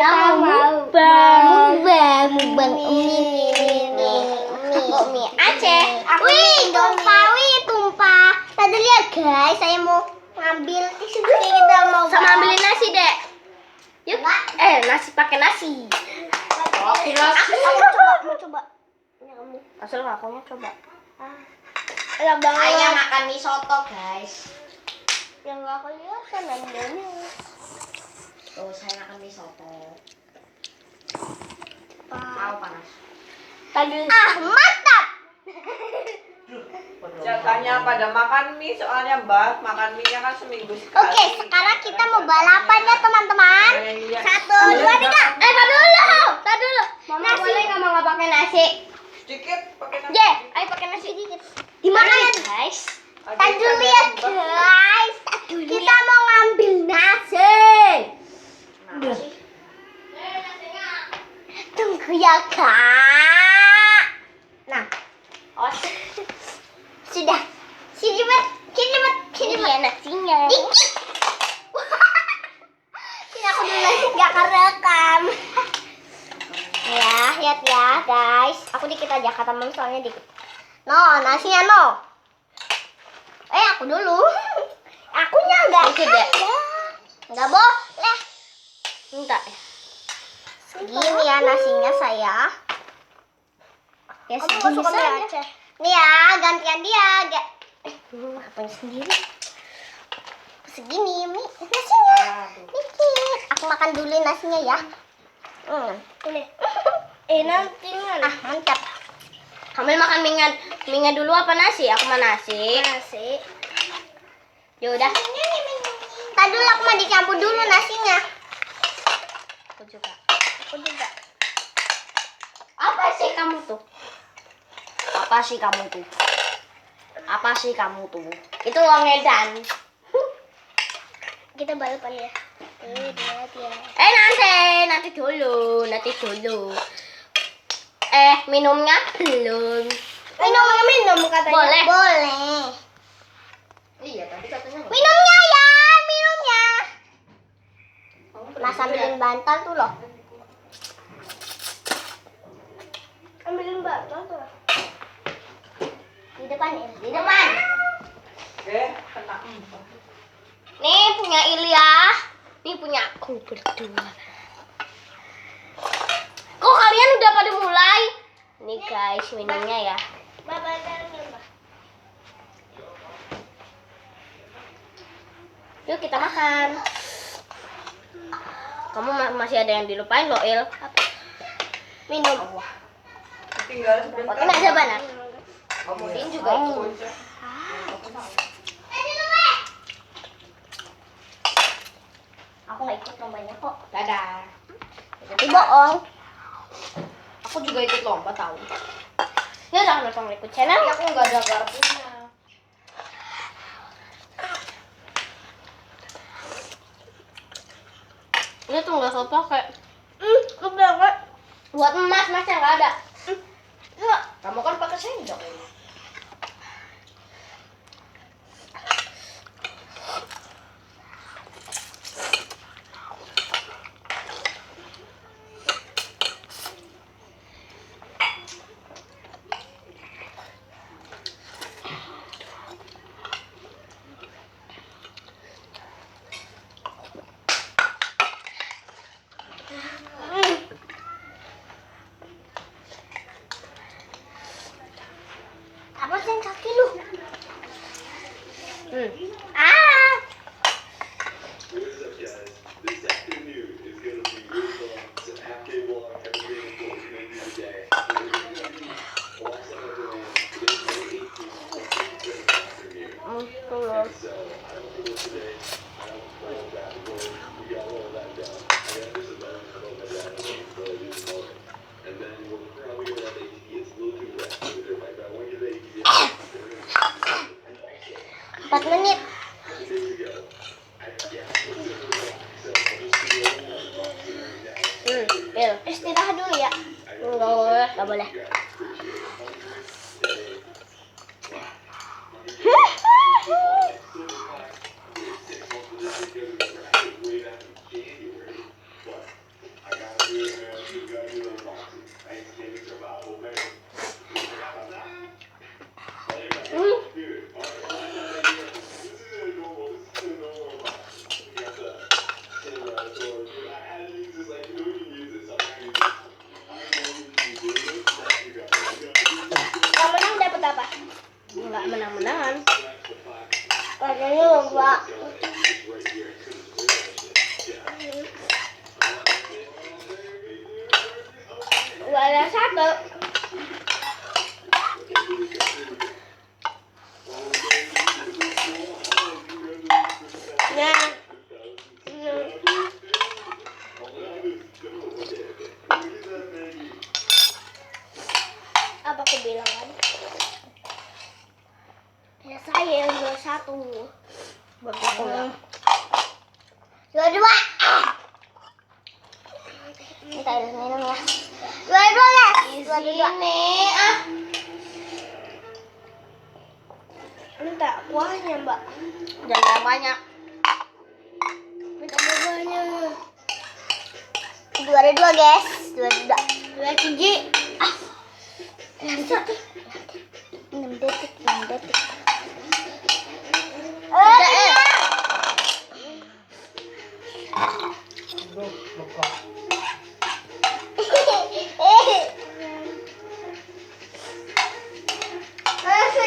kita mau mukbang mie Aceh. Wih, tumpah. Tadi lihat guys, saya mau ngambil tisu dulu. Kita mau sama ambilin nasi, Dek. Yuk. Nasi pakai nasi. Oke, nasi. Mau coba. Ini kamu. Asal aku mau coba. Enak banget. Saya makan mie soto, guys. Yang gak kelihatan namanya. Tuh, saya makan mie soto. Mau panas. Tadi mantap. Jatahnya pada makan mie, soalnya Mbak makan mie-nya kan seminggu sekali. Oke, sekarang kita mau balapan ya teman-teman. Iya. 1, 2, 3. Tar dulu. Mama boleh nggak pakai nasi? Sedikit pakai nasi. Ayo pakai nasi dikit. Dimakan ya guys. Tar dulu ya guys. Kita mau ngambil nasi. Tunggu ya kak. Nah, sudah. Sini mat. Ya nasinya. Dikit. Sini aku dulu nggak kerekam. Ya, lihat ya guys. Aku dikit aja kata mama soalnya dikit. No, nasinya no. Aku dulu. Akunya enggak. Dikit ya. Enggak boleh. Minta ya. Gini ya nasinya saya. Ya segini saja. Nih ya, gantian dia. Apanya sendiri? Segini mie nasinya. Dikit. Aku makan dulu nasinya ya. Boleh. Nantinya. Mantap. Kamu makan mie dulu apa nasi? Aku mah nasi. Yaudah. Tadi dulu aku mau dicampur dulu nasinya. Aku juga. Apa sih kamu tuh? Itu uang edan. Kita balapan ya. Nanti dulu. Minumnya belum. Minum katanya. Boleh. Iya, tadi katanya. Minumnya. Mas ambilin bantal tuh loh. Ambilin bantal tuh. Di depan. Kena empah. Nih punya Ilya. Nih punya aku berdua. Kok kalian udah pada mulai? Nih guys, minumnya ya. Yuk kita makan. Kamu masih ada yang dilupain loh, Il. Minum. Tinggal sebentar. Ini ada banget. Kemudian juga ikut. Aku nggak ikut lombanya kok. Dadah. Tapi bohong. Aku juga ikut lomba tahu. Ya jangan lupa ikut channel. Tapi aku nggak ada garpunya. Ini tuh nggak usah pakai. Kebanget. Buat masnya nggak ada. Kamu kan pakai sendok. Apa sih yang kaki lu? What's up, guys? This afternoon is going to be really fun. It's an half K vlog. Everything is what we do today. Watch that everyone. Today's May 18th. It's afternoon. So, I don't know what today. I don't know that word. We got all of that down. I got this about it. I don't know that. I don't know this moment. And then we're probably going to have ATV. It's a little too wet for the dirt bike, but I want to get the ATV. And also, 4 menit. days ago, Il. Istirahat dulu ya. Nggak boleh. satu. Nah. Apa aku bilang kan? Ya saya yang 21. Bagi aku enggak. 22. Kita harus minum ya. 22 guys. 22. Sini ah. Minta kuahnya mbak. Jangan banyak. Minta kuahnya. 22 guys. 22. 2 biji. 6 detik. 6 detik. 6 detik.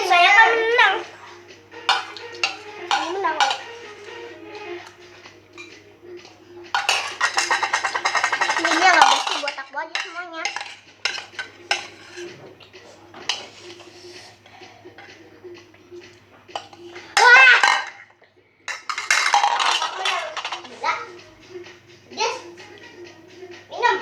Saya kan menang. Saya menang. Ini dia nggak bersih buat aku aja semuanya. Wah! Bisa. Yes. Minum.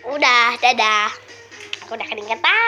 Udah, dadah. Aku udah keringetan.